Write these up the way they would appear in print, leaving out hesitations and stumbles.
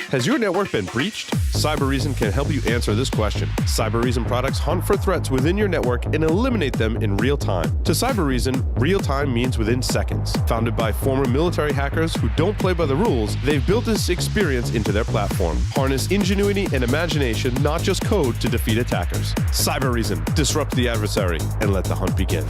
Has your network been breached? Cybereason can help you answer this question. Cybereason products hunt for threats within your network and eliminate them in real time. To Cybereason, real time means within seconds. Founded by former military hackers who don't play by the rules, they've built this experience into their platform. Harness ingenuity and imagination, not just code, to defeat attackers. Cybereason, disrupt the adversary and let the hunt begin.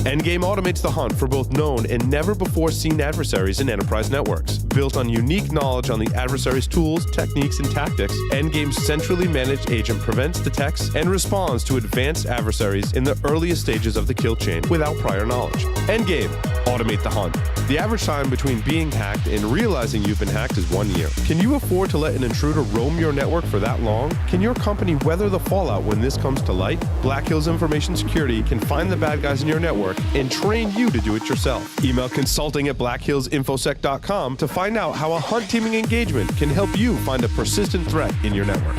Endgame automates the hunt for both known and never-before-seen adversaries in enterprise networks. Built on unique knowledge on the adversary's tools, techniques, and tactics, Endgame's centrally managed agent prevents, detects, and responds to advanced adversaries in the earliest stages of the kill chain without prior knowledge. Endgame, automate the hunt. The average time between being hacked and realizing you've been hacked is 1 year. Can you afford to let an intruder roam your network for that long? Can your company weather the fallout when this comes to light? Black Hills Information Security can find the bad guys in your network and train you to do it yourself. Email consulting@blackhillsinfosec.com to find out how a hunt teaming engagement can help you find a persistent threat in your network.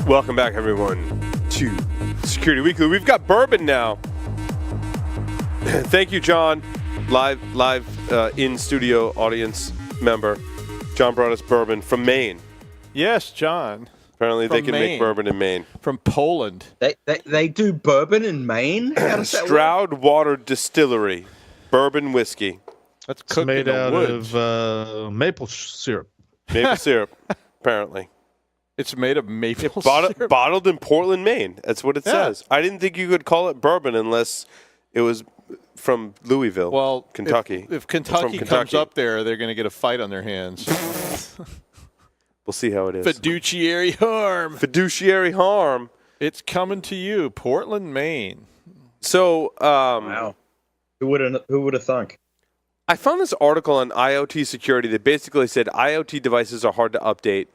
Welcome back, everyone, to Security Weekly. We've got bourbon now. Thank you, John. Live in studio audience member. John brought us bourbon from Maine. Yes, John. Apparently, they can make bourbon in Maine. From Poland. They do bourbon in Maine? How does that Stroud Water Distillery. Bourbon whiskey. That's cooked made in the out woods. of maple syrup. Maple syrup, apparently. It's made of maple syrup. Bottled in Portland, Maine. That's what it says. I didn't think you could call it bourbon unless it was from Louisville, Kentucky. If Kentucky comes up there, they're going to get a fight on their hands. We'll see how it is. Fiduciary harm. Fiduciary harm. It's coming to you, Portland, Maine. So, wow. Who would have thunk? I found this article on IoT security that basically said IoT devices are hard to update,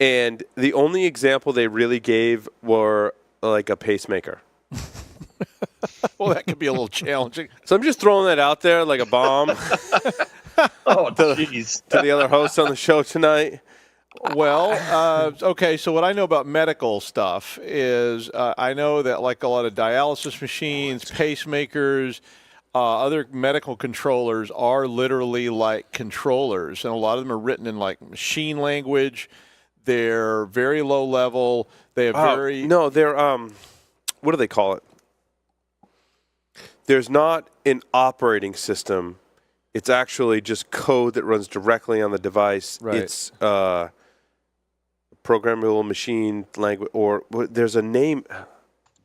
and the only example they really gave were like a pacemaker. Well, that could be a little challenging. So I'm just throwing that out there like a bomb. Oh, jeez. To the other hosts on the show tonight. Well, okay, so what I know about medical stuff is I know that like a lot of dialysis machines, pacemakers, other medical controllers are literally like controllers, and a lot of them are written in like machine language. They're very low level. They have they're what do they call it? There's not an operating system. It's actually just code that runs directly on the device. Right. It's programmable machine language, or there's a name.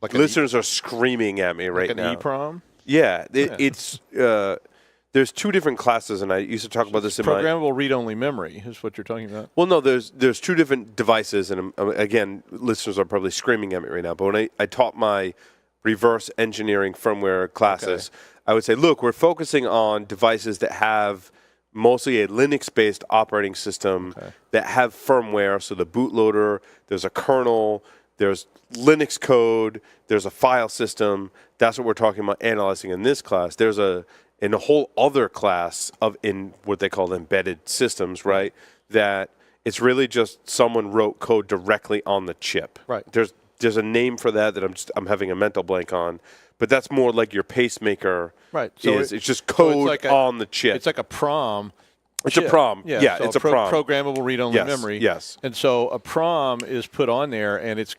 Like listeners are screaming at me right now. Like an EEPROM? Yeah, it's there's two different classes, and I used to talk about this in programmable read-only memory is what you're talking about. Well, no, there's two different devices, and again, listeners are probably screaming at me right now. But when I taught my reverse engineering firmware classes, I would say, look, we're focusing on devices that have mostly a Linux-based operating system that have firmware. So the bootloader, there's a kernel, there's Linux code, there's a file system. That's what we're talking about analyzing in this class. There's a whole other class in what they call embedded systems, right? That it's really just someone wrote code directly on the chip. Right. There's a name for that I'm having a mental blank on. But that's more like your pacemaker. Right. So it's just code on the chip. It's like a PROM. It's a PROM. Yeah, so it's a PROM. Programmable read-only memory. Yes. And so a PROM is put on there, and it's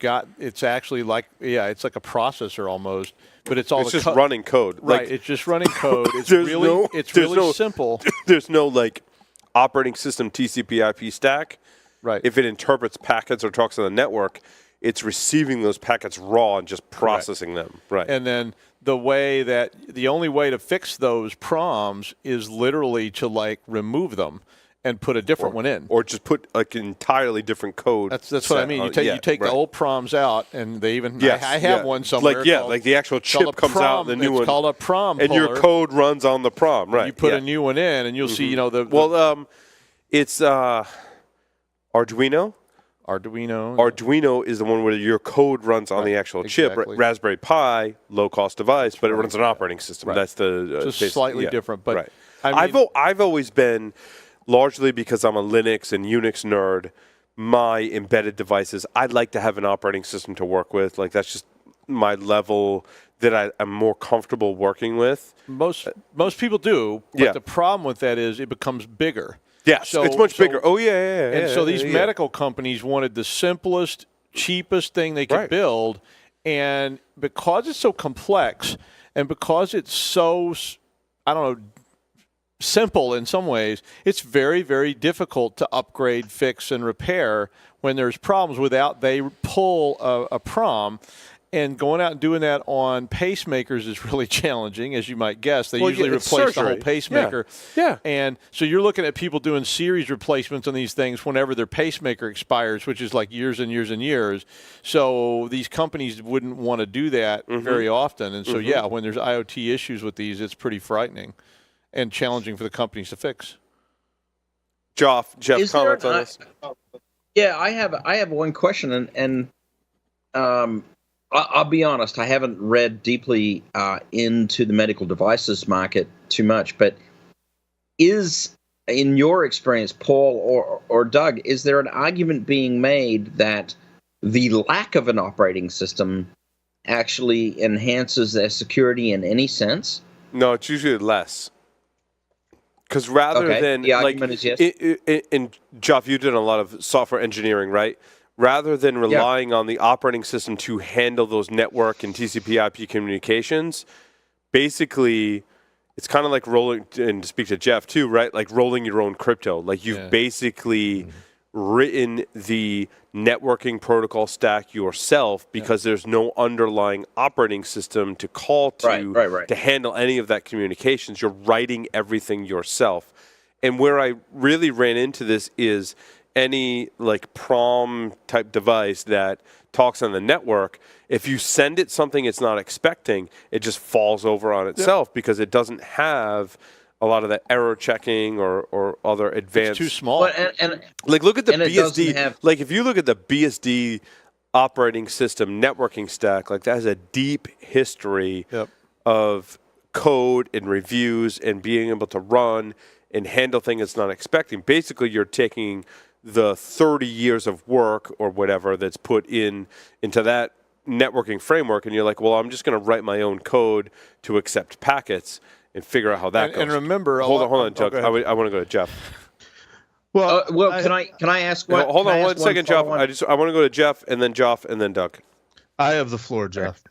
actually like, it's like a processor almost, but it's just running code. Right. Like, it's just running code. It's really simple. There's no like operating system TCP/IP stack. Right. If it interprets packets or talks on the network, it's receiving those packets raw and just processing them. Right. And then the only way to fix those PROMs is literally to like remove them and put a different one in. Or just put like an entirely different code. That's what I mean. You take the old PROMs out, and they even I have one somewhere. Like the actual chip comes out, the new one. It's called a PROM and puller. your code runs on the PROM, right? You put a new one in, and you'll see, it's Arduino. Arduino is the one where your code runs on the actual chip. Raspberry Pi, low-cost device, but it runs an operating system. Right. That's the just slightly different. But I mean, I've always been, largely because I'm a Linux and Unix nerd, my embedded devices, I'd like to have an operating system to work with. Like that's just my level that I'm more comfortable working with. Most people do, but the problem with that is it becomes bigger. Yes, So- it's much so- bigger. Oh, yeah. And so these yeah. medical companies wanted the simplest, cheapest thing they could Right. build. And because it's so complex and because it's so, I don't know, simple in some ways, it's very, very difficult to upgrade, fix, and repair when there's problems without they pull a prom. And going out and doing that on pacemakers is really challenging, as you might guess. They usually it's replace the whole surgery. pacemaker. Yeah. And so you're looking at people doing series replacements on these things whenever their pacemaker expires, which is like years and years and years. So these companies wouldn't want to do that very often. And so, yeah, when there's IoT issues with these, it's pretty frightening and challenging for the companies to fix. Jeff, Is there comments an- on this? Yeah, I have one question, and I'll be honest, I haven't read deeply into the medical devices market too much, but is, in your experience, Paul or Doug, is there an argument being made that the lack of an operating system actually enhances their security in any sense? No, it's usually less. Because rather Okay, than the argument is yes. and Jeff, you did a lot of software engineering, right? Rather than relying on the operating system to handle those network and TCP/IP communications, basically, it's kind of like rolling. And to speak to Jeff too, right? Like rolling your own crypto. Like you've basically written the networking protocol stack yourself because there's no underlying operating system to call to Right. to handle any of that communications. You're writing everything yourself. And where I really ran into this is any like prom type device that talks on the network, if you send it something it's not expecting, it just falls over on itself because it doesn't have a lot of the error checking or other advanced. It's too small. But, and Like look at the and it doesn't BSD. have- Like if you look at the BSD operating system networking stack, like that has a deep history of code and reviews and being able to run and handle things it's not expecting. Basically, you're taking the 30 years of work or whatever that's put into that networking framework, and you're like, well, I'm just going to write my own code to accept packets and figure out how that goes. And remember, hold on, Doug. go I ahead. want to go to Jeff. well, can I ask one? Hold can I on ask one second, Jeff. follow-on? I want to go to Jeff, and then Doug. I have the floor, Jeff.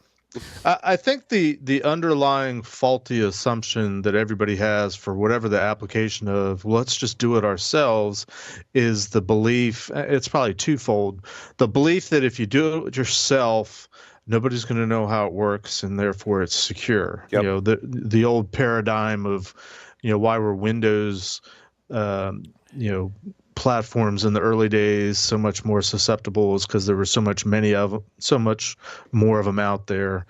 I think the underlying faulty assumption that everybody has for whatever the application of, well, let's just do it ourselves, is the belief, it's probably twofold. The belief that if you do it yourself, nobody's going to know how it works, and therefore it's secure. Yep. You know, the old paradigm of, why were Windows, platforms in the early days so much more susceptible is because there were so much more of them out there.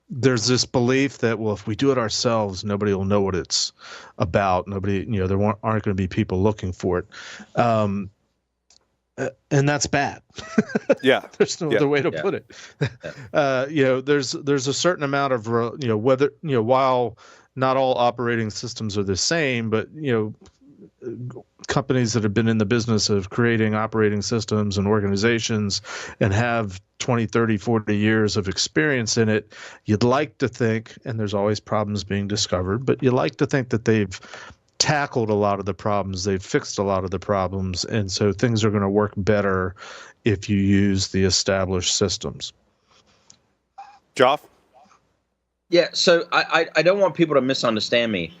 There's this belief that, well, if we do it ourselves, nobody will know what it's about. Nobody, there aren't going to be people looking for it. And that's bad. Yeah. There's no other way to put it. There's a certain amount of, whether, while not all operating systems are the same, but, companies that have been in the business of creating operating systems and organizations and have 20, 30, 40 years of experience in it, you'd like to think, and there's always problems being discovered, but you like to think that they've tackled a lot of the problems, they've fixed a lot of the problems, and so things are going to work better if you use the established systems. Jeff? Yeah, so I don't want people to misunderstand me.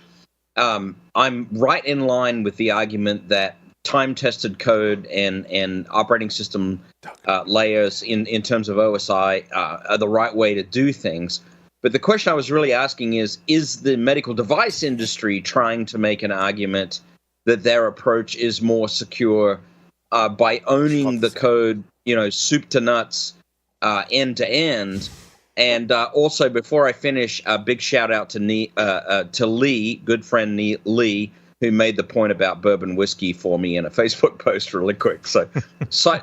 I'm right in line with the argument that time-tested code and operating system layers in terms of OSI are the right way to do things. But the question I was really asking is the medical device industry trying to make an argument that their approach is more secure by owning the code, soup to nuts, end to end? And also, before I finish, a big shout out to Lee, good friend Lee, who made the point about bourbon whiskey for me in a Facebook post really quick. So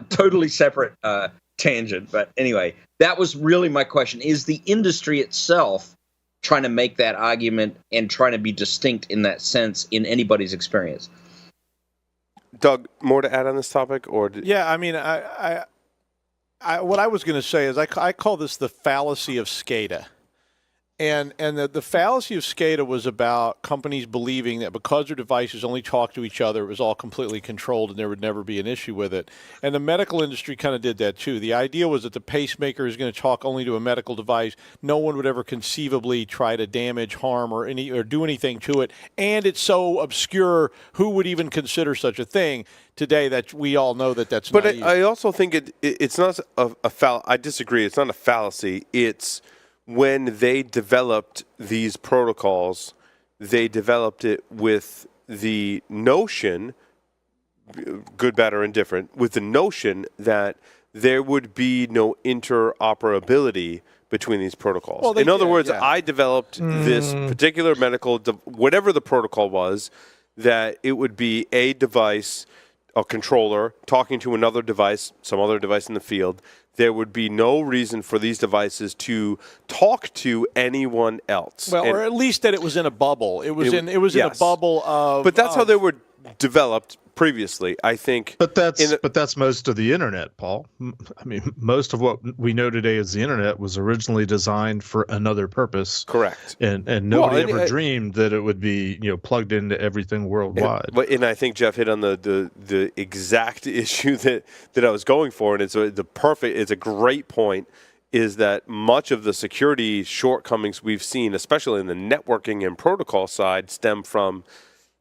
totally separate tangent. But anyway, that was really my question. Is the industry itself trying to make that argument and trying to be distinct in that sense in anybody's experience? Doug, more to add on this topic? Yeah, I mean, what I was going to say is I call this the fallacy of SCADA. And the fallacy of SCADA was about companies believing that because their devices only talk to each other, it was all completely controlled and there would never be an issue with it. And the medical industry kind of did that too. The idea was that the pacemaker is going to talk only to a medical device. No one would ever conceivably try to damage, harm, or do anything to it. And it's so obscure, who would even consider such a thing? Today, that we all know that that's But naive. I also think it's not a I disagree. It's not a fallacy. It's when they developed these protocols, they developed it with the notion, good, bad, or indifferent, with the notion that there would be no interoperability between these protocols. Well, in other words, yeah. I developed this particular medical, whatever the protocol was, that it would be a device, a controller, talking to another device, some other device in the field. There would be no reason for these devices to talk to anyone else. Well, or at least that it was in a bubble. It was in a bubble of. But that's how they were developed previously, I think. But that's most of the internet, Paul. I mean, most of what we know today as the internet was originally designed for another purpose. Correct. And nobody ever dreamed that it would be plugged into everything worldwide. And I think Jeff hit on the exact issue that I was going for, and it's a great point. Is that much of the security shortcomings we've seen, especially in the networking and protocol side, stem from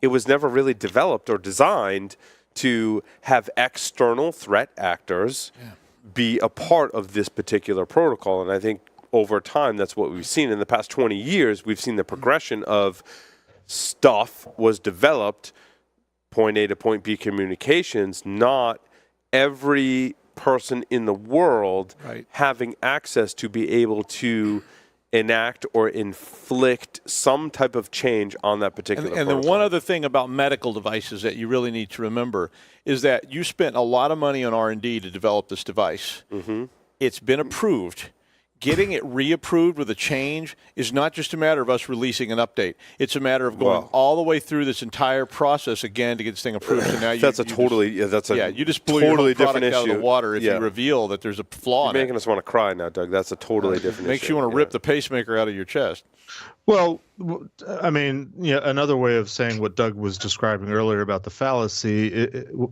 it was never really developed or designed to have external threat actors be a part of this particular protocol. And I think over time, that's what we've seen. In the past 20 years, we've seen the progression of stuff was developed, point A to point B communications, not every person in the world having access to be able to enact or inflict some type of change on that particular protocol. And the one other thing about medical devices that you really need to remember is that you spent a lot of money on R&D to develop this device. Mm-hmm. It's been approved. Getting it reapproved with a change is not just a matter of us releasing an update. It's a matter of going all the way through this entire process again to get this thing approved. So now you just blew your whole product out of the water if you reveal that there's a flaw in it. You're making us want to cry now, Doug. That's a totally different issue. Makes you want to rip the pacemaker out of your chest. Well, I mean, another way of saying what Doug was describing earlier about the fallacy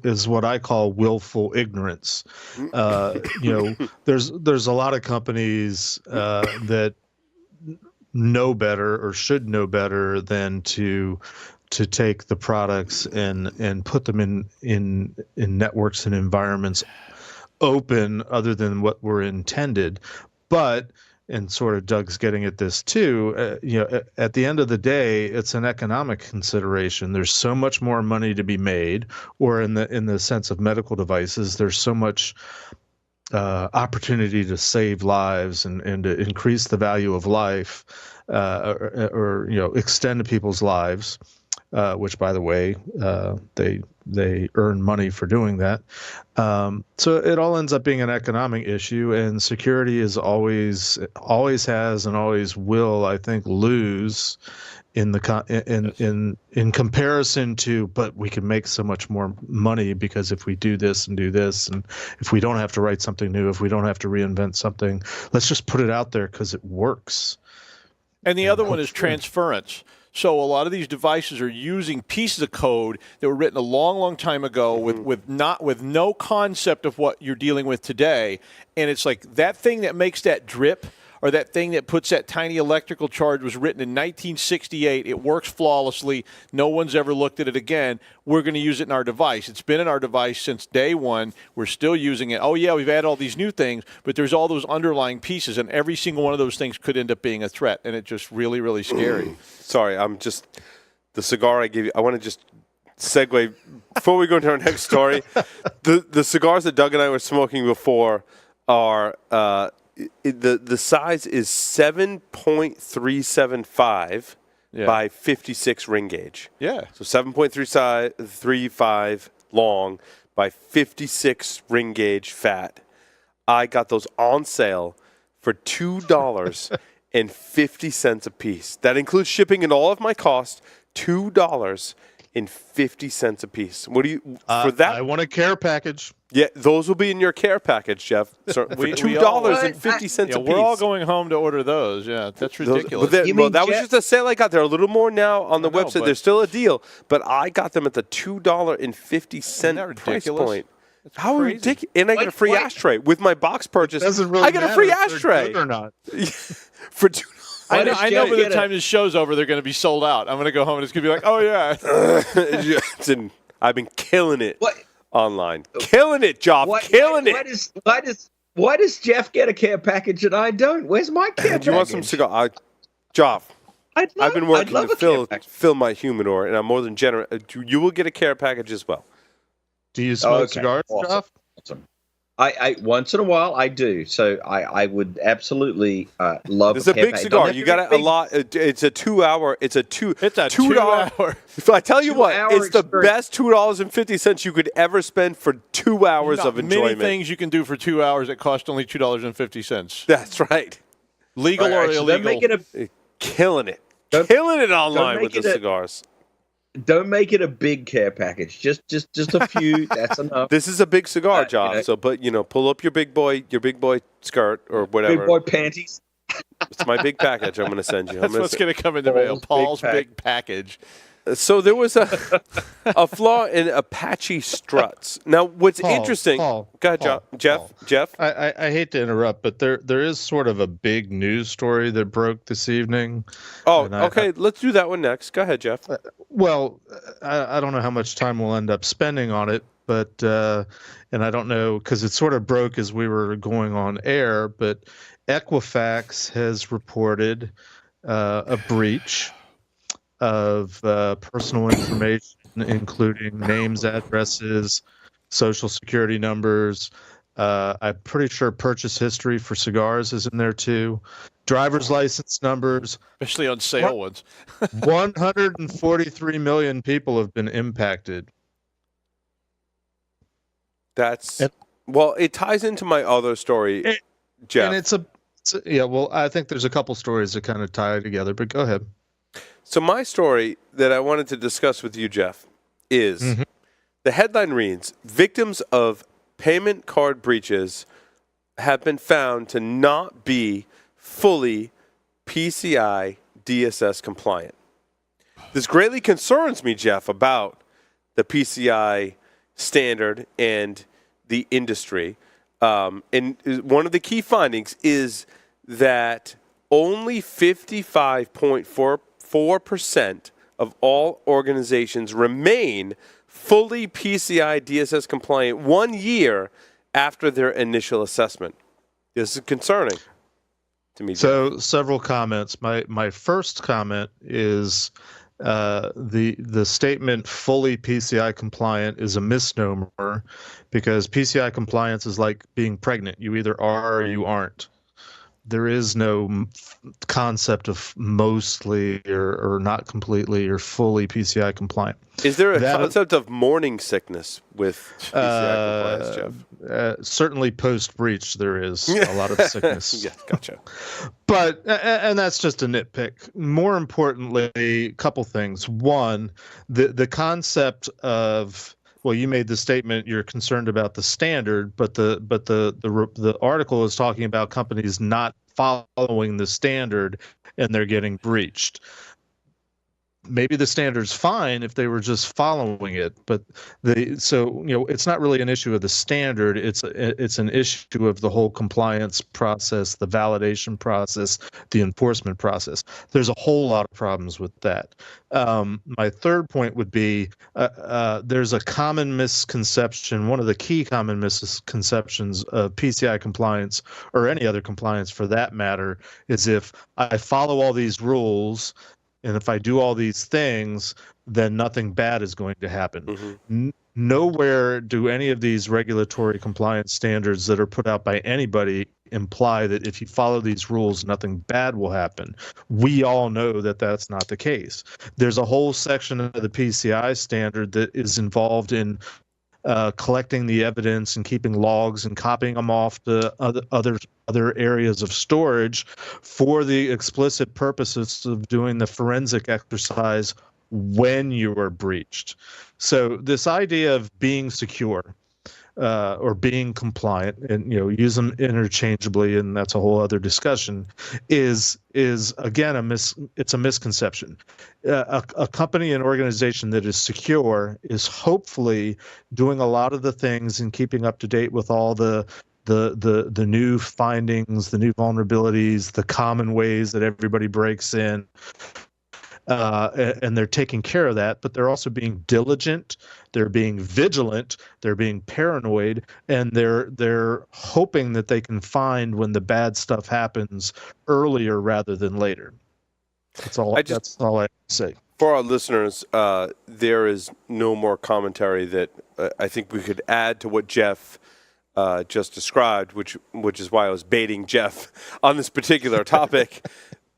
is what I call willful ignorance. There's a lot of companies that know better or should know better than to take the products and put them in networks and environments open other than what were intended. But and sort of Doug's getting at this too, at the end of the day, it's an economic consideration. There's so much more money to be made, or in the sense of medical devices, there's so much opportunity to save lives and to increase the value of life, or extend people's lives, which, by the way, they earn money for doing that. So it all ends up being an economic issue, and security is always has and always will, I think, lose in comparison to, but we can make so much more money because if we do this, and if we don't have to write something new, if we don't have to reinvent something, let's just put it out there because it works. And the other one is transference. So a lot of these devices are using pieces of code that were written a long, long time ago with no concept of what you're dealing with today. And it's like that thing that makes that drip or that thing that puts that tiny electrical charge was written in 1968. It works flawlessly. No one's ever looked at it again. We're going to use it in our device. It's been in our device since day one. We're still using it. Oh, yeah, we've added all these new things, but there's all those underlying pieces, and every single one of those things could end up being a threat, and it's just really, really scary. Sorry, the cigar I gave you, I want to just segue, before we go into our next story, the cigars that Doug and I were smoking before are, the size is 7.375 by 56 ring gauge. Yeah. So 7.335 long by 56 ring gauge fat. I got those on sale for $2.50 a piece. That includes shipping and all of my costs, $2.50 $2.50 a piece. What do you for that? I want a care package. Yeah, those will be in your care package, Jeff. So for $2.50 a piece. We're all going home to order those. Yeah, that's ridiculous. That was just a sale I got. There are a little more now on the website. There's still a deal, but I got them at the $2.50 price point. How ridiculous! And I get a free ashtray with my box purchase. I get a free ashtray or not for $2. I know by the time this show's over, they're going to be sold out. I'm going to go home and it's going to be like, oh, yeah. I've been killing it online. Killing it, Job. Killing it. Why does Jeff get a care package and I don't? Where's my care package? Do you want some cigar? Job. I've been working to fill my humidor, and I'm more than generous. You will get a care package as well. Do you smoke cigars, Jeff? Awesome. I once in a while I do, so I would absolutely love. It's a big cigar. You got a lot. It's a 2 hour. It's a $2. If I tell you what, it's the best $2.50 you could ever spend for 2 hours of enjoyment. Many things you can do for 2 hours that cost only $2.50. That's right. Legal or illegal? Killing it. Killing it online with the cigars. Don't make it a big care package. Just a few. That's enough. This is a big cigar, Job. So, but pull up your big boy skirt or whatever. Big boy panties. It's my big package. I'm going to send you. That's what's going to come in the mail. Paul's big package. So there was a flaw in Apache Struts. Now, what's interesting? Go ahead, Jeff. I hate to interrupt, but there is sort of a big news story that broke this evening. Oh, okay. Let's do that one next. Go ahead, Jeff. Well, I don't know how much time we'll end up spending on it, but and I don't know because it sort of broke as we were going on air. But Equifax has reported a breach of personal information, including names, addresses, social security numbers. I'm pretty sure purchase history for cigars is in there too. Driver's license numbers. Especially on sale ones. 143 million people have been impacted. It ties into my other story, Jeff. And I think there's a couple stories that kind of tie together, but go ahead. So my story that I wanted to discuss with you, Jeff, is the headline reads, victims of payment card breaches have been found to not be fully PCI DSS compliant. This greatly concerns me, Jeff, about the PCI standard and the industry. And one of the key findings is that only 55.4% of all organizations remain fully PCI DSS compliant 1 year after their initial assessment. This is concerning to me. So several comments. My first comment is the statement fully PCI compliant is a misnomer because PCI compliance is like being pregnant. You either are or you aren't. There is no concept of mostly or not completely or fully PCI compliant. Is there a concept of morning sickness with PCI compliance, Jeff? Certainly post-breach there is a lot of sickness. Yeah, gotcha. But, and that's just a nitpick. More importantly, a couple things. One, the concept of, well, you made the statement you're concerned about the standard, but the article is talking about companies not following the standard and they're getting breached. Maybe the standard's fine if they were just following it, but it's not really an issue of the standard. It's an issue of the whole compliance process, the validation process, the enforcement process. There's a whole lot of problems with that. My third point would be there's a common misconception. One of the key common misconceptions of PCI compliance or any other compliance for that matter is if I follow all these rules and if I do all these things, then nothing bad is going to happen. Mm-hmm. Nowhere do any of these regulatory compliance standards that are put out by anybody imply that if you follow these rules, nothing bad will happen. We all know that that's not the case. There's a whole section of the PCI standard that is involved in collecting the evidence and keeping logs and copying them off to other areas of storage for the explicit purposes of doing the forensic exercise when you were breached. So this idea of being secure or being compliant, and use them interchangeably, and that's a whole other discussion, is again it's a misconception. A company, an organization that is secure is hopefully doing a lot of the things and keeping up to date with all the new findings, the new vulnerabilities, the common ways that everybody breaks in. And they're taking care of that, but they're also being diligent, they're being vigilant, they're being paranoid, and they're hoping that they can find when the bad stuff happens earlier rather than later. That's all I have to say. For our listeners, there is no more commentary that I think we could add to what Jeff just described, which is why I was baiting Jeff on this particular topic.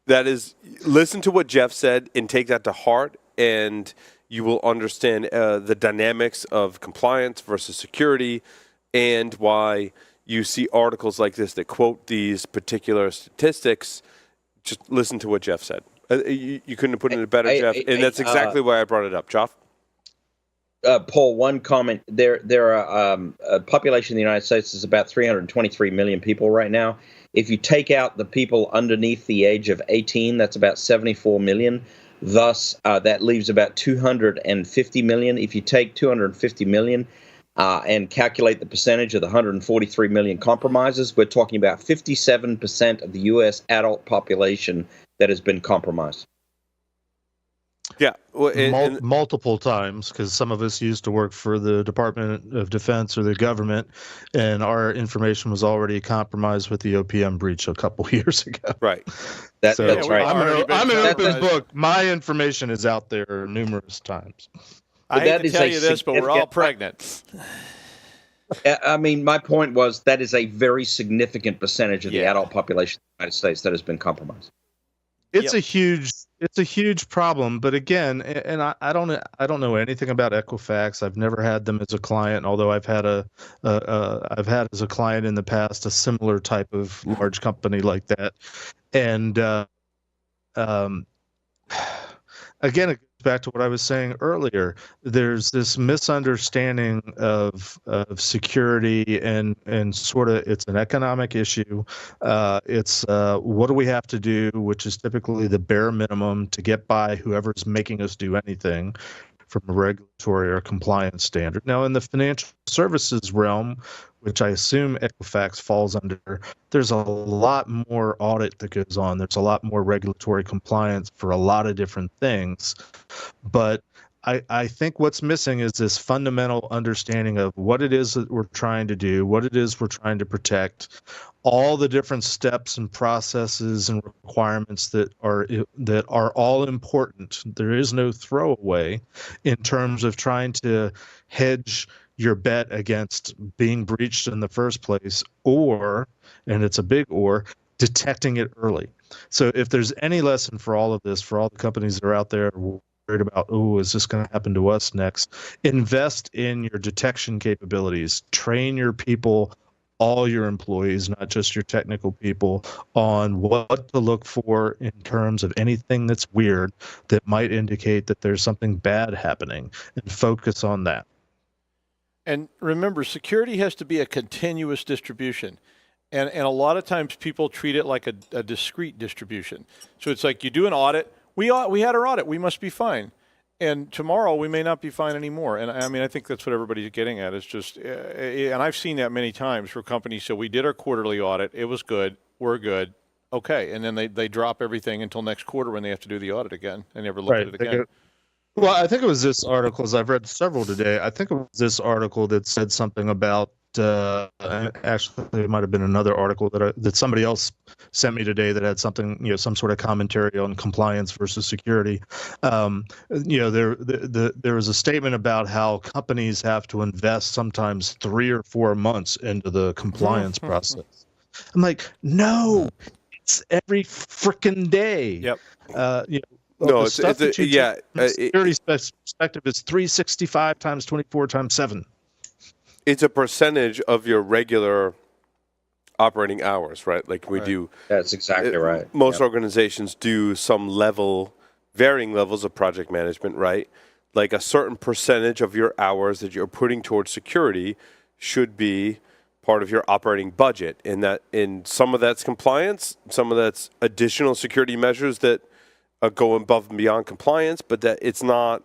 That is, listen to what Jeff said and take that to heart, and you will understand the dynamics of compliance versus security, and why you see articles like this that quote these particular statistics. Just listen to what Jeff said. You couldn't have put it better, Jeff, and that's exactly why I brought it up. Jeff? Paul, one comment. There are a population in the United States is about 323 million people right now. If you take out the people underneath the age of 18, that's about 74 million. Thus, that leaves about 250 million. If you take 250 million and calculate the percentage of the 143 million compromises, we're talking about 57% of the U.S. adult population that has been compromised. Yeah, well, multiple times, because some of us used to work for the Department of Defense or the government, and our information was already compromised with the OPM breach a couple years ago. Right. That's right. I'm an open book. My information is out there numerous times. I hate to tell you this, but we're all pregnant. I mean, my point was that is a very significant percentage of the adult population of the United States that has been compromised. It's a huge problem, but again, and I don't know anything about Equifax. I've never had them as a client, although I've had as a client in the past a similar type of large company like that. And again, it goes back to what I was saying earlier. There's this misunderstanding of security, and sort of it's an economic issue. It's what do we have to do, which is typically the bare minimum to get by whoever's making us do anything from a regulatory or compliance standard. Now, in the financial services realm, which I assume Equifax falls under, there's a lot more audit that goes on. There's a lot more regulatory compliance for a lot of different things. But I think what's missing is this fundamental understanding of what it is that we're trying to do, what it is we're trying to protect, all the different steps and processes and requirements that are all important. There is no throwaway in terms of trying to hedge your bet against being breached in the first place, or, and it's a big or, detecting it early. So if there's any lesson for all of this, for all the companies that are out there worried about, oh, is this going to happen to us next? Invest in your detection capabilities. Train your people, all your employees, not just your technical people, on what to look for in terms of anything that's weird that might indicate that there's something bad happening, and focus on that. And remember, security has to be a continuous distribution. And a lot of times people treat it like a discrete distribution. So it's like you do an audit. We had our audit. We must be fine. And tomorrow we may not be fine anymore. And I mean, I think that's what everybody's getting at. Is just, and I've seen that many times for companies. So we did our quarterly audit. It was good. We're good. Okay. And then they drop everything until next quarter when they have to do the audit again and never look at it again. Well, I think it was this article, as I've read several today. I think it was this article that said something about, actually it might have been another article that somebody else sent me today that had something, some sort of commentary on compliance versus security. There was a statement about how companies have to invest sometimes 3 or 4 months into the compliance process. I'm like, no, it's every freaking day. Yep. No, security perspective is 365 times 24 times 7. It's a percentage of your regular operating hours, right? Like we do. That's exactly right. Most organizations do some level varying levels of project management, right? Like a certain percentage of your hours that you're putting towards security should be part of your operating budget. And that in some of that's compliance, some of that's additional security measures that go above and beyond compliance, but that it's not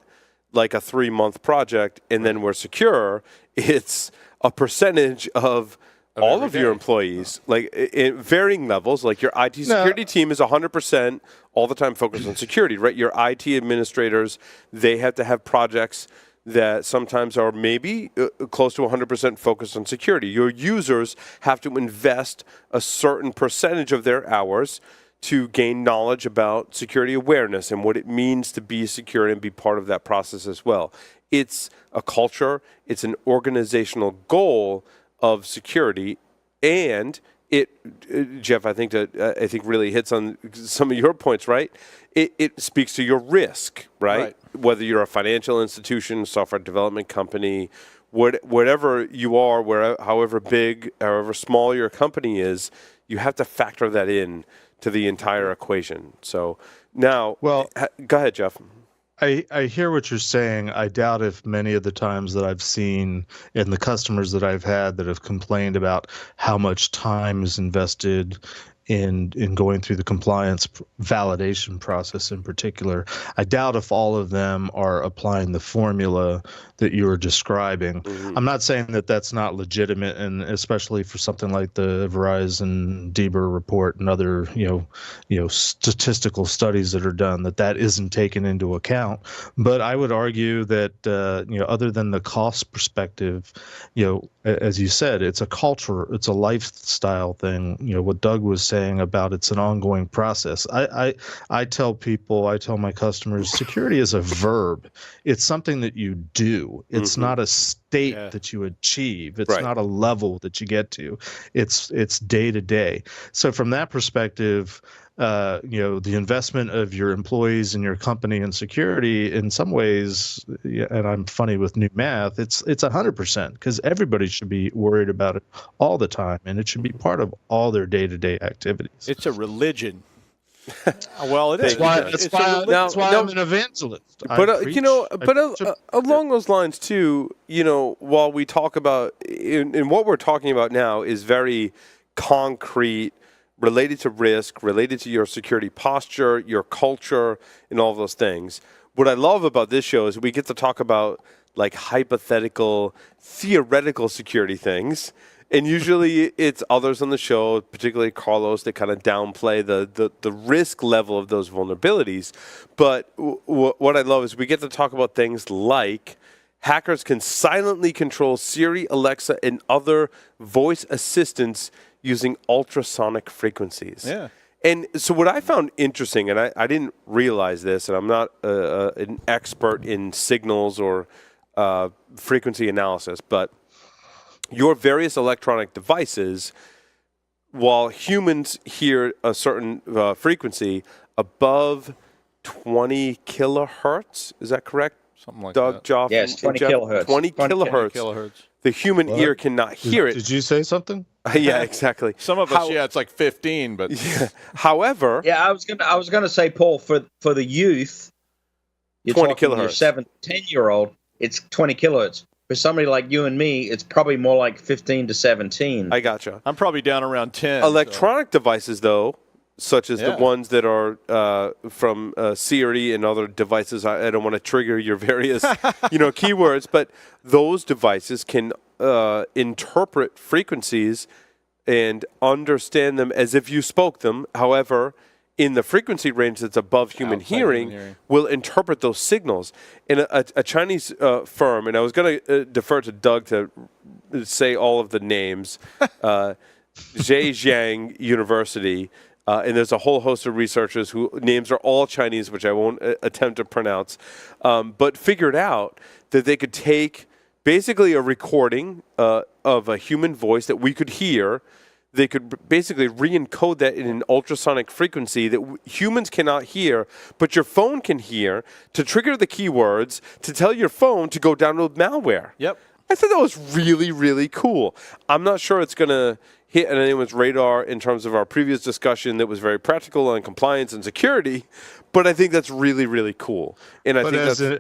like a 3-month project and then we're secure. It's a percentage of all of your employees, like in varying levels. Like your IT security team is 100% all the time focused on security, right? Your IT administrators, they have to have projects that sometimes are maybe close to 100% focused on security. Your users have to invest a certain percentage of their hours to gain knowledge about security awareness and what it means to be secure and be part of that process as well. It's a culture, it's an organizational goal of security, and it, Jeff, I think really hits on some of your points, right? It speaks to your risk, right? Whether you're a financial institution, software development company, whatever you are, however big, however small your company is, you have to factor that in to the entire equation. So now, go ahead, Jeff. I hear what you're saying. I doubt if many of the times that I've seen and the customers that I've had that have complained about how much time is invested in going through the compliance validation process in particular, I doubt if all of them are applying the formula that you were describing. Mm-hmm. I'm not saying that that's not legitimate, and especially for something like the Verizon Deber report and other statistical studies that are done, that isn't taken into account. But I would argue that other than the cost perspective, as you said, it's a culture, it's a lifestyle thing. What Doug was saying about it's an ongoing process. I tell my customers, security is a verb. It's something that you do. It's not a state that you achieve. It's not a level that you get to. It's day to day. So from that perspective, the investment of your employees and your company in security, in some ways, and I'm funny with new math, it's 100%, because everybody should be worried about it all the time, and it should be part of all their day-to-day activities. It's a religion. Well, it is. That's why I'm an evangelist. But along those lines too, while we talk about and what we're talking about now is very concrete, related to risk, related to your security posture, your culture, and all those things. What I love about this show is we get to talk about like hypothetical, theoretical security things. And usually it's others on the show, particularly Carlos, that kind of downplay the risk level of those vulnerabilities. But what I love is we get to talk about things like hackers can silently control Siri, Alexa, and other voice assistants using ultrasonic frequencies. Yeah. And so what I found interesting, and I didn't realize this, and I'm not an expert in signals or frequency analysis, but your various electronic devices, while humans hear a certain frequency above 20 kilohertz, is that correct? Something like Doug, that. Joff, yes, 20 Jeff, kilohertz. 20 kilohertz. The human ear cannot hear it. Did you say something? Yeah, exactly. Some of us, it's like 15, but however, I was gonna say, Paul, for the youth, you're 20 talking kilohertz. your 7 to 10-year-old, it's 20 kilohertz. For somebody like you and me, it's probably more like 15 to 17. I gotcha. I'm probably down around 10. Electronic devices, though, such as the ones that are from Siri and other devices. I don't want to trigger your various, keywords, but those devices can interpret frequencies and understand them as if you spoke them. However, in the frequency range that's above human hearing, will interpret those signals. And a Chinese firm, and I was going to defer to Doug to say all of the names, Zhejiang University, and there's a whole host of researchers whose names are all Chinese, which I won't attempt to pronounce, but figured out that they could take basically a recording of a human voice that we could hear. They could basically re-encode that in an ultrasonic frequency that humans cannot hear, but your phone can hear, to trigger the keywords, to tell your phone to go download malware. Yep. I thought that was really, really cool. I'm not sure it's going to hit on anyone's radar in terms of our previous discussion that was very practical on compliance and security. But I think that's really, really cool. And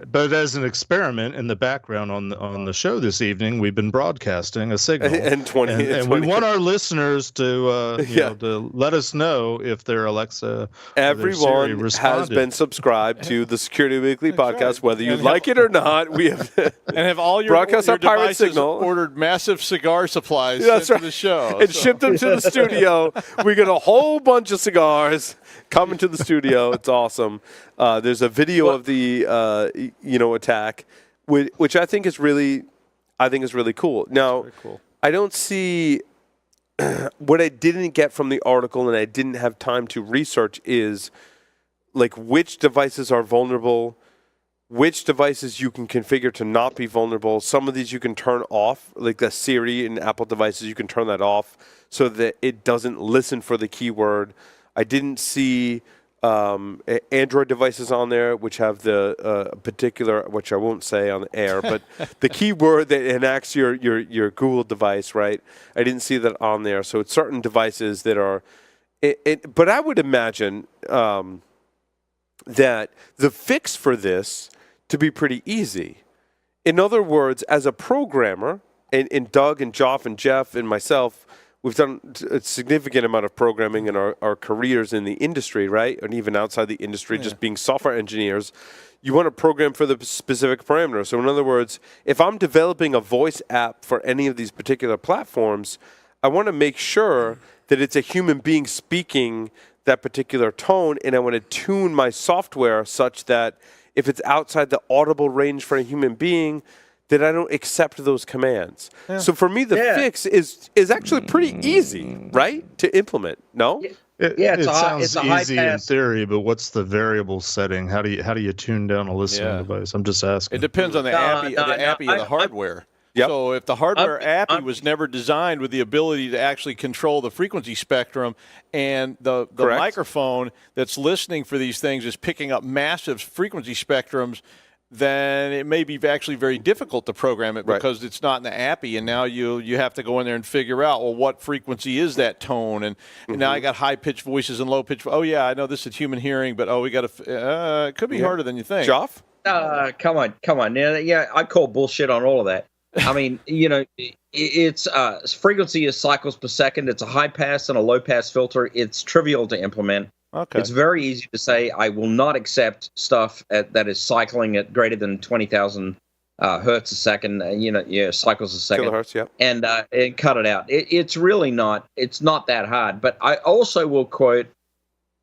but as an experiment in the background on the show this evening, we've been broadcasting a signal, and we want our listeners to to let us know if their Alexa, everyone has been subscribed to the Security Weekly podcast, whether you like it or not. We have and have all your broadcast our pirate signal. Ordered massive cigar supplies to the show and shipped them to the studio. We get a whole bunch of cigars coming to the studio. It's awesome. There's a video of the attack, which I think is really cool. Now, cool. I don't see what I didn't get from the article, and I didn't have time to research is like which devices are vulnerable, which devices you can configure to not be vulnerable. Some of these you can turn off, like the Siri and Apple devices, you can turn that off so that it doesn't listen for the keyword. I didn't see Android devices on there, which have the particular, which I won't say on the air, but the keyword that enacts your Google device, right? I didn't see that on there. So it's certain devices that are, but I would imagine that the fix for this to be pretty easy. In other words, as a programmer, and Doug and Joff and Jeff and myself, we've done a significant amount of programming in our careers in the industry, right? And even outside the industry, just being software engineers, you want to program for the specific parameter. So in other words, if I'm developing a voice app for any of these particular platforms, I want to make sure that it's a human being speaking that particular tone, and I want to tune my software such that if it's outside the audible range for a human being, that I don't accept those commands. Yeah. So for me, the fix is actually pretty easy, right, to implement. No? It sounds easy in theory, but what's the variable setting? How do you tune down a listening device? I'm just asking. It depends on the appy of the hardware. Yep. So if the hardware appy was never designed with the ability to actually control the frequency spectrum, and the microphone that's listening for these things is picking up massive frequency spectrums, then it may be actually very difficult to program it because it's not in the appy, and now you have to go in there and figure out, well, what frequency is that tone, and now I got high-pitched voices and low-pitched. Oh, yeah, I know this is human hearing, but we got to it could be harder than you think. Joff? Come on. Now, I call bullshit on all of that. I mean, it's frequency is cycles per second. It's a high-pass and a low-pass filter. It's trivial to implement. Okay. It's very easy to say, I will not accept stuff that is cycling at greater than 20,000 hertz a second, cycles a second. Kilohertz, yeah. And cut it out. It's really not, it's not that hard. But I also will quote,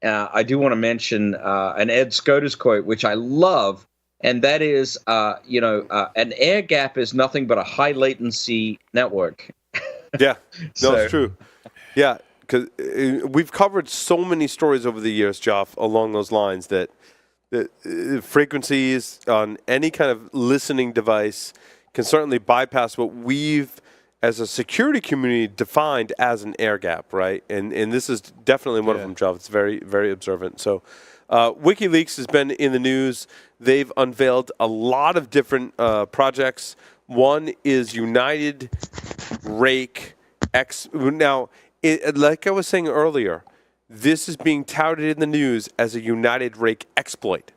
I do want to mention an Ed Skoda's quote, which I love, and that is, an air gap is nothing but a high latency network. Yeah, it's true. Yeah. Because we've covered so many stories over the years, Joff, along those lines that the frequencies on any kind of listening device can certainly bypass what we've, as a security community, defined as an air gap, right? And this is definitely one of them, Joff. It's very, very observant. So Wikileaks has been in the news. They've unveiled a lot of different projects. One is United Rake X. Now, like I was saying earlier, this is being touted in the news as a United Rake exploit.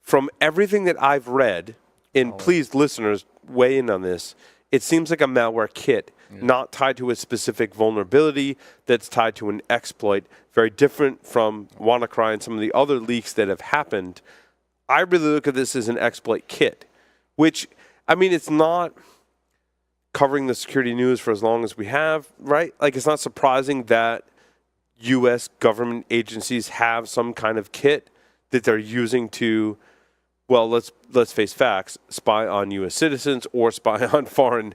From everything that I've read, and please, listeners, weigh in on this, it seems like a malware kit, not tied to a specific vulnerability, that's tied to an exploit, very different from WannaCry and some of the other leaks that have happened. I really look at this as an exploit kit, which, I mean, it's not covering the security news for as long as we have, right? Like, it's not surprising that U.S. government agencies have some kind of kit that they're using to, well, let's face facts, spy on U.S. citizens or spy on foreign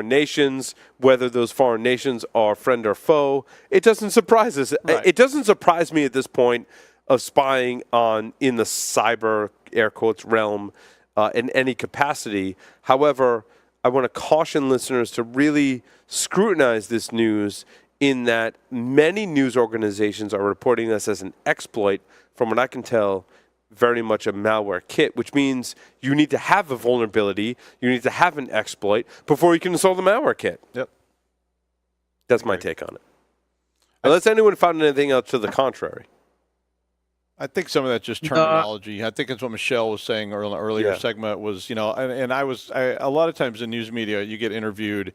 nations, whether those foreign nations are friend or foe. It doesn't surprise us. Right. It doesn't surprise me at this point of spying in the cyber, air quotes, realm in any capacity. However, I want to caution listeners to really scrutinize this news in that many news organizations are reporting this as an exploit, from what I can tell, very much a malware kit, which means you need to have a vulnerability, you need to have an exploit before you can install the malware kit. Yep. That's my take on it. Unless anyone found anything else to the contrary. I think some of that's just terminology. I think it's what Michelle was saying earlier segment was, you know, and I a lot of times in news media you get interviewed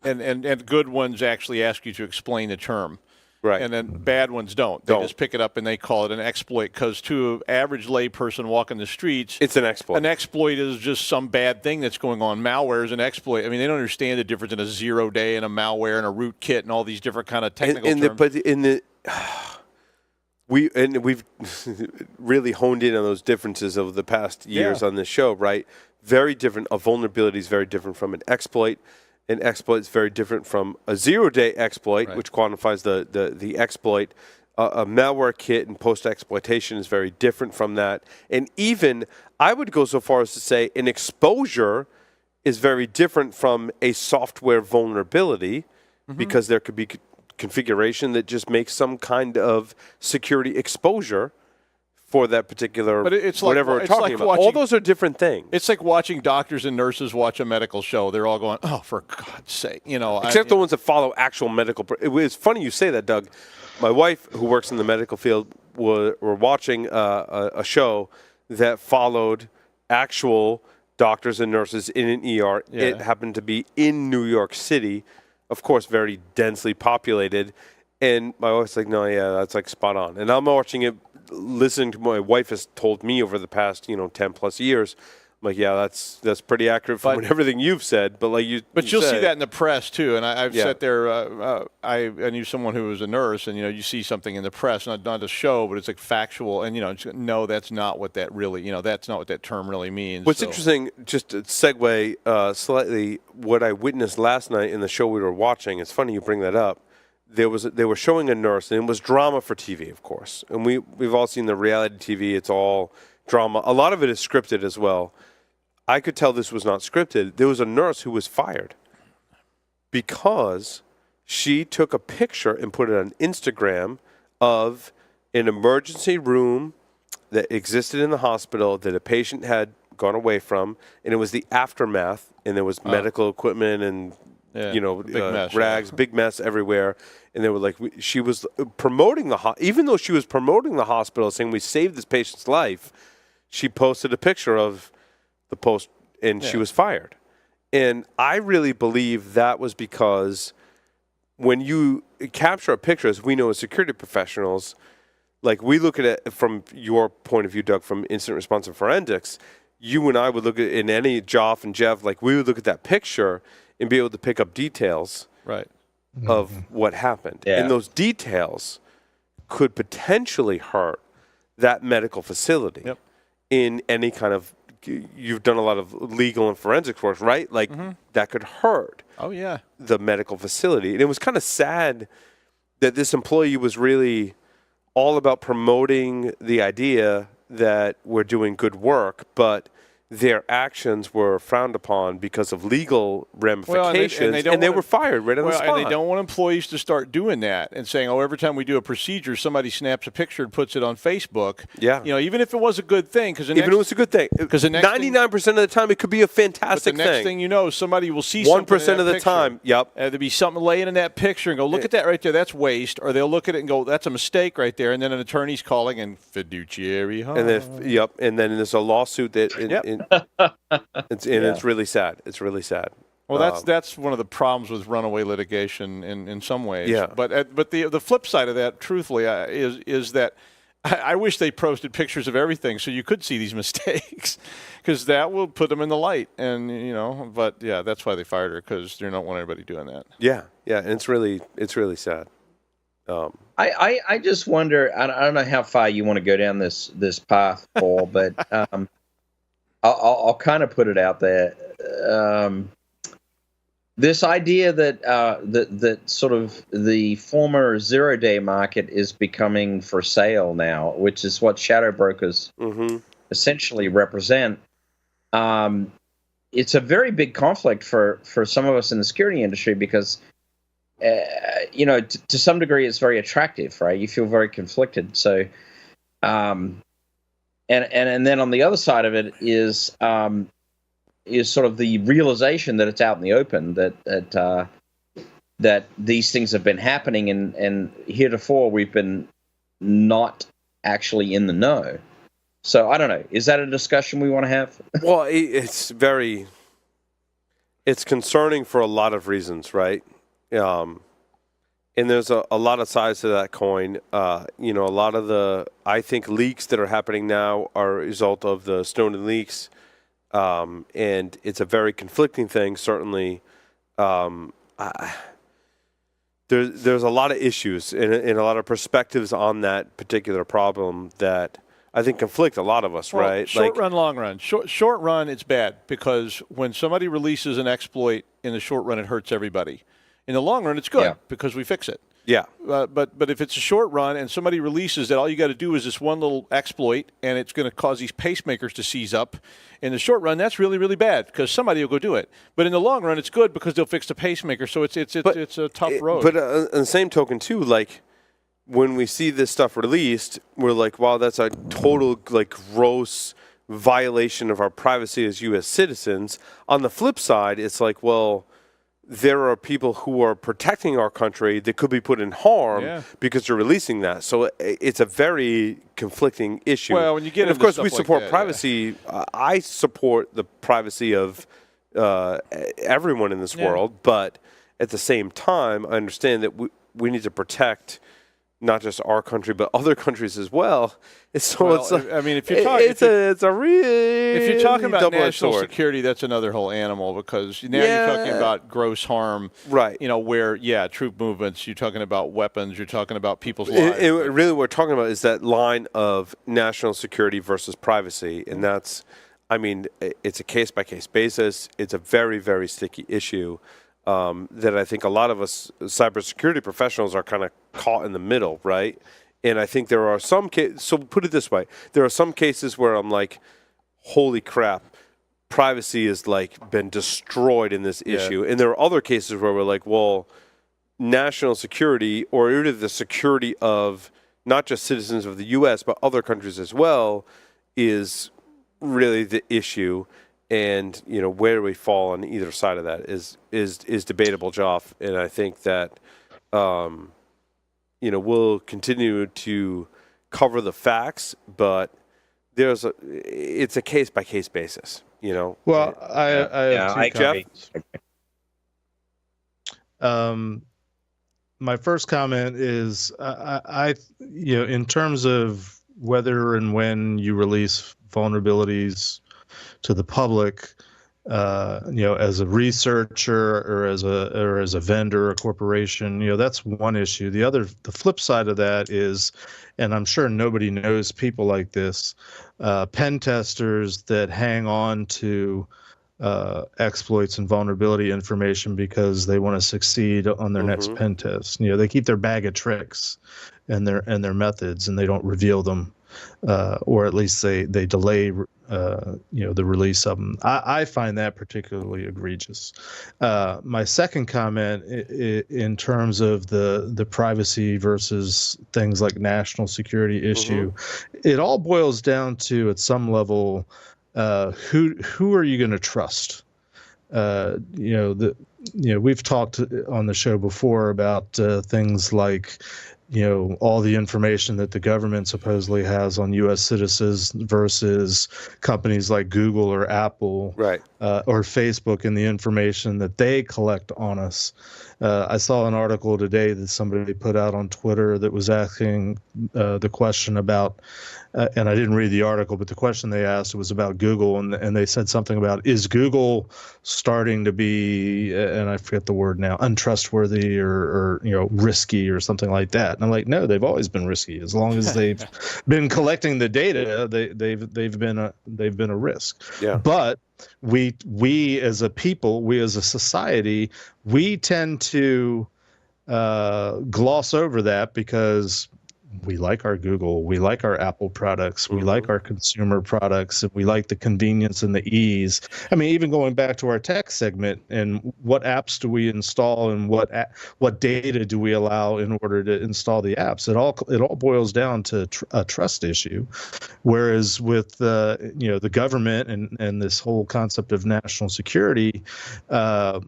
and good ones actually ask you to explain the term. Right. And then bad ones don't. They just pick it up and they call it an exploit because to an average layperson walking the streets, it's an exploit. An exploit is just some bad thing that's going on. Malware is an exploit. I mean, they don't understand the difference in a 0-day and a malware and a rootkit and all these different kind of technical terms. We've really honed in on those differences over the past years on this show, right? Very different. A vulnerability is very different from an exploit. An exploit is very different from a 0-day exploit, which quantifies the exploit. A malware kit and post-exploitation is very different from that. And even, I would go so far as to say, an exposure is very different from a software vulnerability because there could be configuration that just makes some kind of security exposure for that particular whatever we're talking about. All those are different things. It's like watching doctors and nurses watch a medical show. They're all going, "Oh, for God's sake!" You know. Except the ones that follow actual medical. It's funny you say that, Doug. My wife, who works in the medical field, were watching a show that followed actual doctors and nurses in an ER. Yeah. It happened to be in New York City, of course, very densely populated. And my wife's like, "No, yeah, that's like spot on." And I'm watching it. Listening to what my wife has told me over the past 10 plus years, I'm like, yeah, that's pretty accurate from everything you've said. But like you'll see that in the press too. And I've sat there. I knew someone who was a nurse, and you see something in the press, not a show, but it's like factual, and no, that's not what that really, that's not what that term really means. What's interesting, just to segue slightly, what I witnessed last night in the show we were watching. It's funny you bring that up. They were showing a nurse, and it was drama for TV, of course. And we've all seen the reality TV. It's all drama. A lot of it is scripted as well. I could tell this was not scripted. There was a nurse who was fired because she took a picture and put it on Instagram of an emergency room that existed in the hospital that a patient had gone away from, and it was the aftermath, and there was medical equipment and rags, big mess everywhere. And they were like, she was promoting even though she was promoting the hospital, saying we saved this patient's life, she posted a picture of the post, and she was fired. And I really believe that was because when you capture a picture, as we know as security professionals, like we look at it from your point of view, Doug, from incident response and forensics, you and I would look at in any Joff and Jeff, like we would look at that picture and be able to pick up details of what happened. Yeah. And those details could potentially hurt that medical facility in any kind of, you've done a lot of legal and forensics work, right? Like that could hurt the medical facility. And it was kind of sad that this employee was really all about promoting the idea that we're doing good work, but their actions were frowned upon because of legal ramifications, and they were fired right on the spot. And they don't want employees to start doing that and saying, every time we do a procedure, somebody snaps a picture and puts it on Facebook. Yeah. Even if it was a good thing. Even if it was a good thing. Because 99% of the time, it could be a fantastic thing. But the next thing you know, somebody will see something 1% of the time, there'll be something laying in that picture and go, look at that right there, that's waste. Or they'll look at it and go, that's a mistake right there. And then an attorney's calling and fiduciary harm. And then there's a lawsuit that... It's really sad. It's really sad. Well, that's one of the problems with runaway litigation in some ways. Yeah. But the flip side of that, truthfully, is that I wish they posted pictures of everything so you could see these mistakes, because that will put them in the light. And but that's why they fired her, because they don't want anybody doing that. Yeah, and it's really sad. I just wonder. I don't know how far you want to go down this path, Paul, but. I'll kind of put it out there. This idea that sort of the former 0-day market is becoming for sale now, which is what shadow brokers essentially represent. It's a very big conflict for some of us in the security industry because, to some degree, it's very attractive, right? You feel very conflicted. So. And then on the other side of it is sort of the realization that it's out in the open, that that these things have been happening, and heretofore we've been not actually in the know. So I don't know. Is that a discussion we want to have? Well, it's concerning for a lot of reasons, right? And there's a lot of sides to that coin. A lot of the, I think, leaks that are happening now are a result of the Snowden leaks. And it's a very conflicting thing, certainly. There's a lot of issues and a lot of perspectives on that particular problem that I think conflict a lot of us, well, right? Short run, long run. Short run, it's bad because when somebody releases an exploit in the short run, it hurts everybody. In the long run, it's good because we fix it. Yeah. But if it's a short run and somebody releases that all you got to do is this one little exploit and it's going to cause these pacemakers to seize up, in the short run, that's really, really bad because somebody will go do it. But in the long run, it's good because they'll fix the pacemaker. So it's a tough road. But on the same token, too, like when we see this stuff released, we're like, wow, that's a total gross violation of our privacy as U.S. citizens. On the flip side, it's like, well, there are people who are protecting our country that could be put in harm because they're releasing that. So it's a very conflicting issue. Well, when you get and of course, we support privacy. I support the privacy of everyone in this world. But at the same time, I understand that we need to protect not just our country, but other countries as well. If you're talking, if you're talking about national sword. Security, that's another whole animal because now you're talking about gross harm, right? Where troop movements. You're talking about weapons. You're talking about people's lives. Really, what we're talking about is that line of national security versus privacy, and that's, it's a case by case basis. It's a very, very sticky issue. That I think a lot of us cybersecurity professionals are kind of caught in the middle, right? And I think there are some cases, so put it this way, there are some cases where I'm like, holy crap, privacy has been destroyed in this issue. And there are other cases where we're like, well, national security or either the security of not just citizens of the U.S., but other countries as well is really the issue. And, where we fall on either side of that is debatable, Joff. And I think that, we'll continue to cover the facts, but it's a case-by-case basis, Well, I have two comments. My first comment is, in terms of whether and when you release vulnerabilities to the public, as a researcher or as a vendor, a corporation, that's one issue. The flip side of that is, and I'm sure nobody knows people like this, pen testers that hang on to exploits and vulnerability information because they want to succeed on their next pen test. They keep their bag of tricks and their methods, and they don't reveal them. Or at least they delay, the release of them. I find that particularly egregious. My second comment, in terms of the privacy versus things like national security issue, it all boils down to, at some level, who are you going to trust? We've talked on the show before about things like, all the information that the government supposedly has on U.S. citizens versus companies like Google or Apple, right, or Facebook, and the information that they collect on us. I saw an article today that somebody put out on Twitter that was asking the question about, and I didn't read the article, but the question they asked was about Google, and they said something about, is Google starting to be, and I forget the word now, untrustworthy or risky or something like that. And I'm like, no, they've always been risky. As long as they've been collecting the data, they've been a risk. Yeah. But we as a people, we as a society, we tend to gloss over that because we like our Google, we like our Apple products, we like our consumer products, and we like the convenience and the ease. I mean, even going back to our tech segment, and what apps do we install, and what data do we allow in order to install the apps? It all boils down to a trust issue. Whereas with the government and this whole concept of national security, and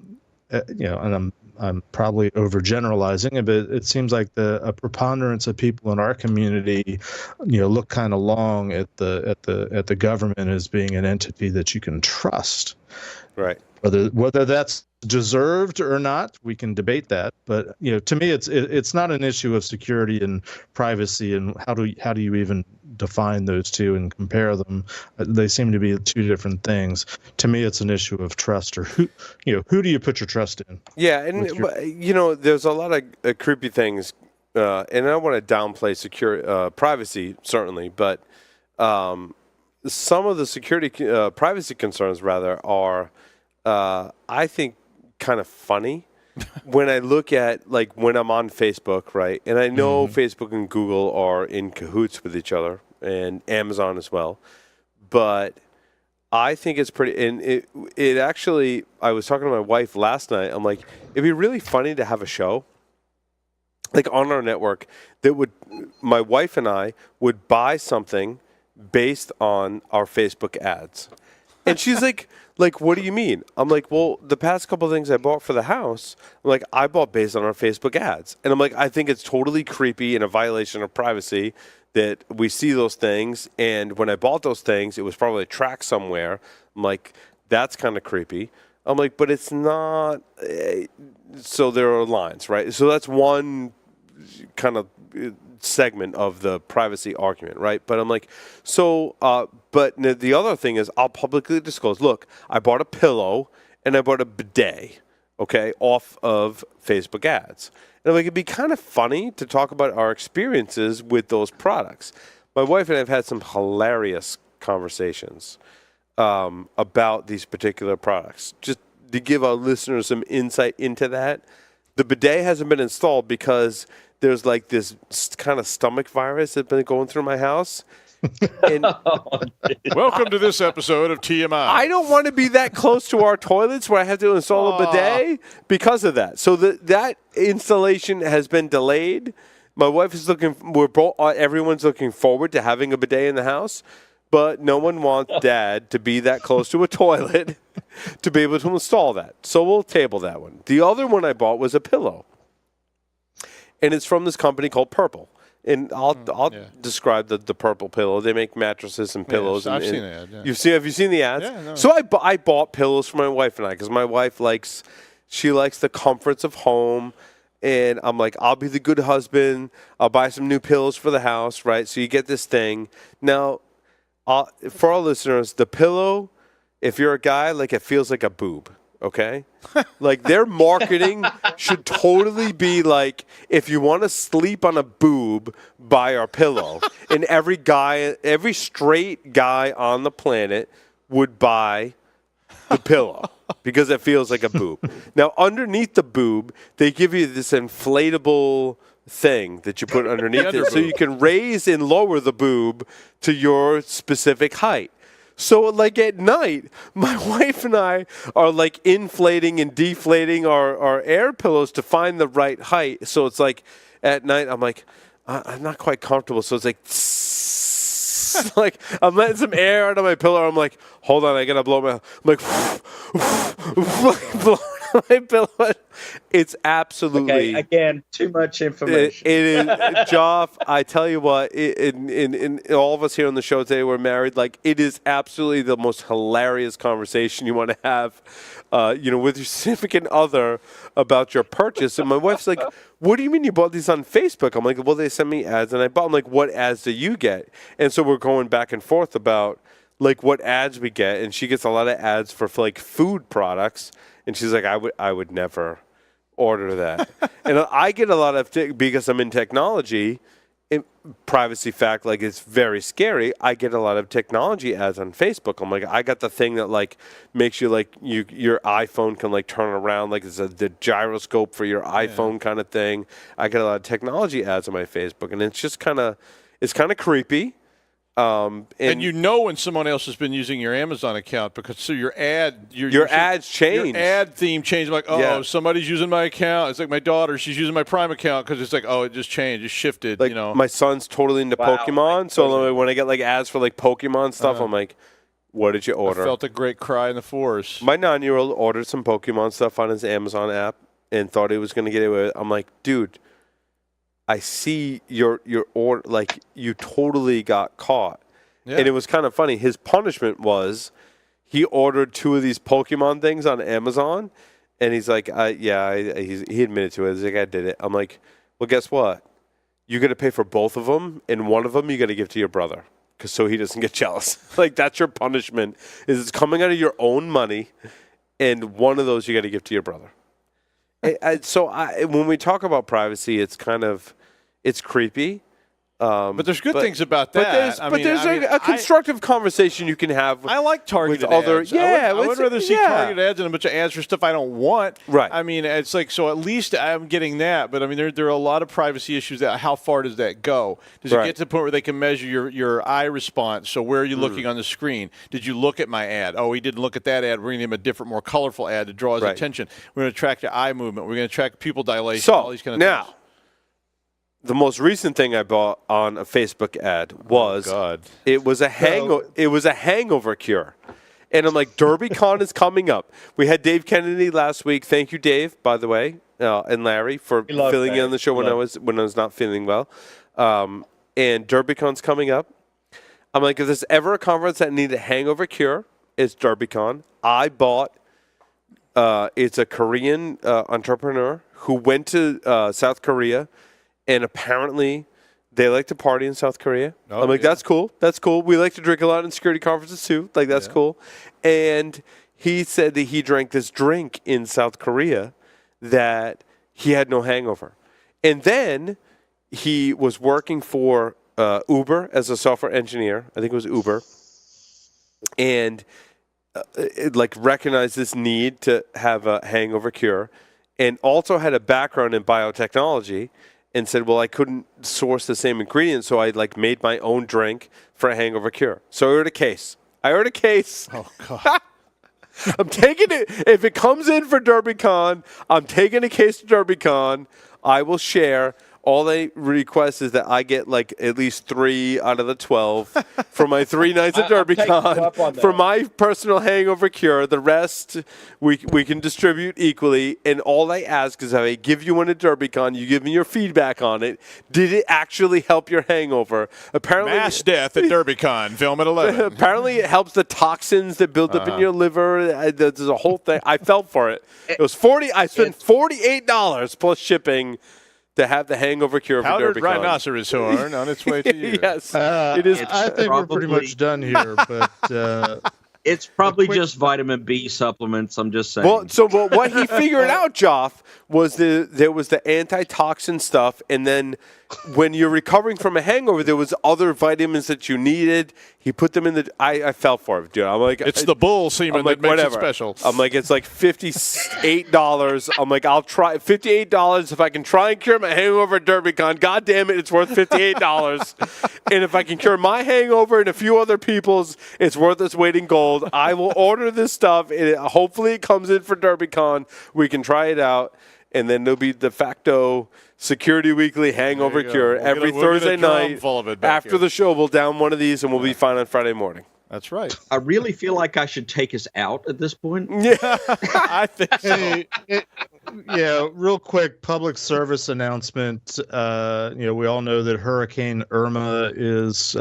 I'm probably overgeneralizing it, but it seems like a preponderance of people in our community, look kind of long at the government as being an entity that you can trust. Right. Whether that's deserved or not, we can debate that. But to me, it's not an issue of security and privacy, and how do you even define those two and compare them? They seem to be two different things. To me, it's an issue of trust, or who do you put your trust in? Yeah, and there's a lot of creepy things, and I don't want to downplay privacy certainly, but some of the security privacy concerns rather are, I think, kind of funny when I look at, like, when I'm on Facebook, right? And I know Facebook and Google are in cahoots with each other, and Amazon as well. But I think it's pretty, and it actually, I was talking to my wife last night. I'm like, it'd be really funny to have a show, like, on our network that my wife and I would buy something based on our Facebook ads. And she's like, what do you mean? I'm like, well, the past couple of things I bought for the house, I'm like, I bought based on our Facebook ads. And I'm like, I think it's totally creepy and a violation of privacy that we see those things. And when I bought those things, it was probably tracked somewhere. I'm like, that's kind of creepy. I'm like, but it's not. So there are lines, right? So that's one kind of segment of the privacy argument, right? But I'm like, but the other thing is, I'll publicly disclose, look, I bought a pillow and I bought a bidet, okay, off of Facebook ads. And I'm like, it'd be kind of funny to talk about our experiences with those products. My wife and I have had some hilarious conversations about these particular products. Just to give our listeners some insight into that, the bidet hasn't been installed because there's like this kind of stomach virus that's been going through my house. And welcome to this episode of TMI. I don't want to be that close to our toilets where I have to install a bidet because of that. So that installation has been delayed. My wife is everyone's looking forward to having a bidet in the house, but no one wants Dad to be that close to a toilet to be able to install that. So we'll table that one. The other one I bought was a pillow. And it's from this company called Purple. And I'll describe the Purple pillow. They make mattresses and pillows. Yes, I've seen the ad. Yeah. Have you seen the ads? Yeah, no. So I bought pillows for my wife and I because my wife likes the comforts of home. And I'm like, I'll be the good husband. I'll buy some new pillows for the house, right? So you get this thing. Now, for our listeners, the pillow, if you're a guy, like, it feels like a boob. Okay? Like, their marketing should totally be like, if you want to sleep on a boob, buy our pillow. And every straight guy on the planet would buy the pillow because it feels like a boob. Now, underneath the boob, they give you this inflatable thing that you put underneath it so you can raise and lower the boob to your specific height. So, like, at night, my wife and I are, like, inflating and deflating our air pillows to find the right height. So it's like, at night, I'm like, I'm not quite comfortable. So it's like, like, I'm letting some air out of my pillow. I'm like, hold on, I got to blow my, I'm like, blow my pillow. It's absolutely. Okay, again, too much information. It is, Joff, I tell you what, in all of us here on the show today, we're married. Like, it is absolutely the most hilarious conversation you want to have, with your significant other about your purchase. And my wife's like, what do you mean you bought these on Facebook? I'm like, well, they sent me ads and I bought them. Like, what ads do you get? And so we're going back and forth about, like, what ads we get. And she gets a lot of ads for like, food products. And she's like, I would never order that. And I get a lot of, because I'm in technology, privacy fact, like, it's very scary. I get a lot of technology ads on Facebook. I'm like, I got the thing that, like, makes you, like, your iPhone can, like, turn around, like, it's the gyroscope for your iPhone kind of thing. I get a lot of technology ads on my Facebook, and it's just kind of creepy. And you know when someone else has been using your Amazon account because so your ads change. Your ad theme changed. Like, somebody's using my account. It's like my daughter, she's using my Prime account because it's like, it just changed, it shifted. Like, my son's totally into Pokemon, so when I get like ads for like Pokemon stuff, I'm like, what did you order? I felt a great cry in the forest. My 9-year-old ordered some Pokemon stuff on his Amazon app, and thought he was going to get away with it. I'm like, dude, I see your order. Like, you totally got caught. Yeah. And it was kind of funny. His punishment was he ordered 2 of these Pokemon things on Amazon, and he's like, he admitted to it. He's like, I did it. I'm like, well, guess what? You got to pay for both of them, and one of them you got to give to your brother, so he doesn't get jealous. Like, that's your punishment. Is it's coming out of your own money, and one of those you got to give to your brother. So when we talk about privacy, it's creepy. But there's good things about that. But there's a constructive conversation you can have. I like targeted ads. I would rather see targeted ads than a bunch of ads for stuff I don't want. Right. I mean, it's like, so at least I'm getting that. But I mean, there are a lot of privacy issues. How far does that go? Does it get to the point where they can measure your eye response? So where are you looking on the screen? Did you look at my ad? Oh, he didn't look at that ad. We're going to give him a different, more colorful ad to draw his attention. We're going to track your eye movement. We're going to track pupil dilation. All these kind of things. The most recent thing I bought on a Facebook ad was it was a hangover cure. And I'm like, DerbyCon is coming up. We had Dave Kennedy last week. Thank you, Dave, by the way, and Larry for filling in on the show when I was not feeling well. And DerbyCon's coming up. I'm like, if there's ever a conference that needed a hangover cure, it's DerbyCon. I bought. It's a Korean entrepreneur who went to South Korea. And apparently, they like to party in South Korea. I'm like, that's cool. That's cool. We like to drink a lot in security conferences, too. Like, that's cool. And he said that he drank this drink in South Korea that he had no hangover. And then he was working for Uber as a software engineer. I think it was Uber. And recognized this need to have a hangover cure. And also had a background in biotechnology. And said, well, I couldn't source the same ingredients, so I made my own drink for a hangover cure. So I ordered a case. Oh, God. I'm taking it. If it comes in for DerbyCon, I'm taking a case to DerbyCon. I will share. All they request is that I get at least 3 out of the 12 for my 3 nights at DerbyCon for my personal hangover cure. The rest we can distribute equally. And all I ask is, if I give you one at DerbyCon, you give me your feedback on it. Did it actually help your hangover? Apparently, mass death at DerbyCon. Film at 11. Apparently, it helps the toxins that build up in your liver. There's a whole thing. I fell for it. It was I spent $48 plus shipping to have the hangover cure for powdered DerbyCon. rhinoceros horn on its way to you. Yes, it is. I think we're pretty much done here, but it's probably just vitamin B supplements. I'm just saying. Well, what he figured out, Joff, was there was the antitoxin stuff, and then when you're recovering from a hangover, there was other vitamins that you needed. He put them in the. I fell for it, dude. I'm like, it's the bull semen that makes it special. I'm like, it's like $58. I'm like, I'll try $58 if I can try and cure my hangover at DerbyCon. God damn it, it's worth $58. And if I can cure my hangover and a few other people's, it's worth its weight in gold. I will order this stuff. Hopefully, it comes in for DerbyCon. We can try it out, and then there'll be de facto Security Weekly hangover cure every Thursday night after the show. We'll down one of these, and we'll be fine on Friday morning. That's right. I really feel like I should take us out at this point. Yeah, I think so. Real quick public service announcement. We all know that Hurricane Irma is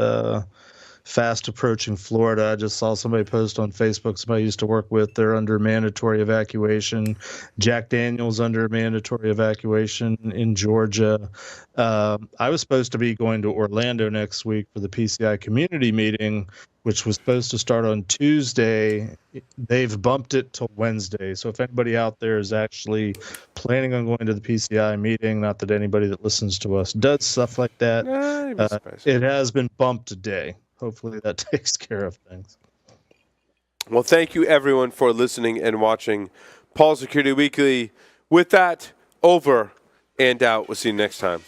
fast approaching Florida. I just saw somebody post on Facebook, somebody I used to work with, they're under mandatory evacuation. Jack Daniels under mandatory evacuation in Georgia. I was supposed to be going to Orlando next week for the PCI community meeting, which was supposed to start on Tuesday. They've bumped it till Wednesday. So if anybody out there is actually planning on going to the PCI meeting, not that anybody that listens to us does stuff like that, it has been bumped a day. Hopefully that takes care of things. Well, thank you, everyone, for listening and watching Paul Security Weekly. With that, over and out. We'll see you next time.